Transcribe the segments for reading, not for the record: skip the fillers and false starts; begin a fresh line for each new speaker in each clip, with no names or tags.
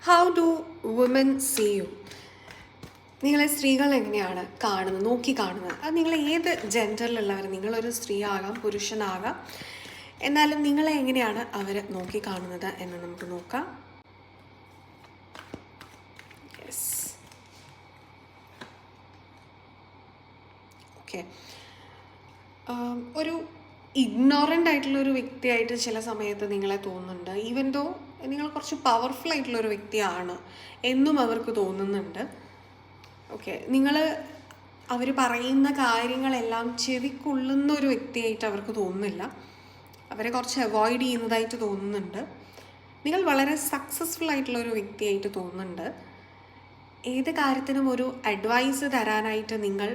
How do women see you? നിങ്ങളെ സ്ത്രീകൾ എങ്ങനെയാണ് കാണുന്നത്, നോക്കി കാണുന്നത്? അത് നിങ്ങൾ ഏത് ജെൻഡറിലുള്ളവർ, നിങ്ങളൊരു സ്ത്രീ ആകാം, പുരുഷനാകാം, എന്നാലും നിങ്ങളെ എങ്ങനെയാണ് അവർ നോക്കി കാണുന്നത് എന്ന് നമുക്ക് നോക്കാം. Yes, okay. ഒരു ഇഗ്നോറൻ്റ് ആയിട്ടുള്ളൊരു വ്യക്തിയായിട്ട് ചില സമയത്ത് നിങ്ങളെ തോന്നുന്നുണ്ട്. ഈവൻ ദോ നിങ്ങൾ കുറച്ച് പവർഫുൾ ആയിട്ടുള്ളൊരു വ്യക്തിയാണ് എന്നും അവർക്ക് തോന്നുന്നുണ്ട്. ഓക്കെ, നിങ്ങൾ അവർ പറയുന്ന കാര്യങ്ങളെല്ലാം ചെവിക്കൊള്ളുന്ന ഒരു വ്യക്തിയായിട്ട് അവർക്ക് തോന്നുന്നില്ല. അവരെ കുറച്ച് അവോയ്ഡ് ചെയ്യുന്നതായിട്ട് തോന്നുന്നുണ്ട്. നിങ്ങൾ വളരെ സക്സസ്ഫുൾ ആയിട്ടുള്ള ഒരു വ്യക്തിയായിട്ട് തോന്നുന്നുണ്ട്. ഏത് കാര്യത്തിനും ഒരു അഡ്വൈസ് തരാനായിട്ട് നിങ്ങൾ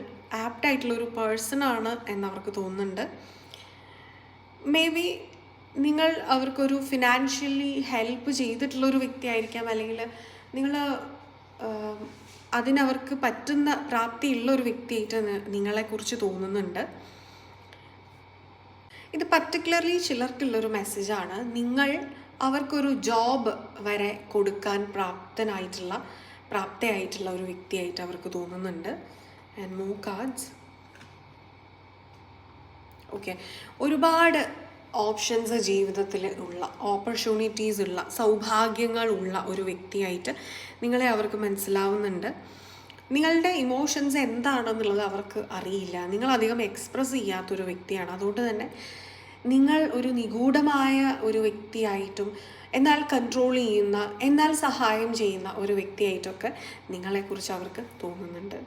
ആപ്റ്റായിട്ടുള്ളൊരു പേഴ്സണാണ് എന്നവർക്ക് തോന്നുന്നുണ്ട്. മേ ബി നിങ്ങൾ അവർക്കൊരു ഫിനാൻഷ്യലി ഹെൽപ്പ് ചെയ്തിട്ടുള്ളൊരു വ്യക്തിയായിരിക്കാം, അല്ലെങ്കിൽ നിങ്ങൾ അതിനവർക്ക് പറ്റുന്ന പ്രാപ്തിയുള്ള ഒരു വ്യക്തിയായിട്ട് നിങ്ങളെക്കുറിച്ച് തോന്നുന്നുണ്ട്. ഇത് പർട്ടിക്കുലർലി ചിലർക്കുള്ളൊരു മെസ്സേജാണ്. നിങ്ങൾ അവർക്കൊരു ജോബ് വരെ കൊടുക്കാൻ പ്രാപ്തയായിട്ടുള്ള ഒരു വ്യക്തിയായിട്ട് അവർക്ക് തോന്നുന്നുണ്ട്. And move cards. ഓക്കെ, ഒരുപാട് ഓപ്ഷൻസ് ജീവിതത്തിൽ ഉള്ള, ഓപ്പർച്യൂണിറ്റീസ് ഉള്ള, സൗഭാഗ്യങ്ങളുള്ള ഒരു വ്യക്തിയായിട്ട് നിങ്ങളെ അവർക്ക് മനസ്സിലാവുന്നുണ്ട്. നിങ്ങളുടെ ഇമോഷൻസ് എന്താണെന്നുള്ളത് അവർക്ക് അറിയില്ല. നിങ്ങളധികം എക്സ്പ്രസ് ചെയ്യാത്തൊരു വ്യക്തിയാണ്. അതുകൊണ്ട് തന്നെ നിങ്ങൾ ഒരു നിഗൂഢമായ ഒരു വ്യക്തിയായിട്ടും എന്നാൽ കൺട്രോൾ ചെയ്യുന്ന, എന്നാൽ സഹായം ചെയ്യുന്ന ഒരു വ്യക്തിയായിട്ടൊക്കെ നിങ്ങളെക്കുറിച്ച് അവർക്ക് തോന്നുന്നുണ്ട്.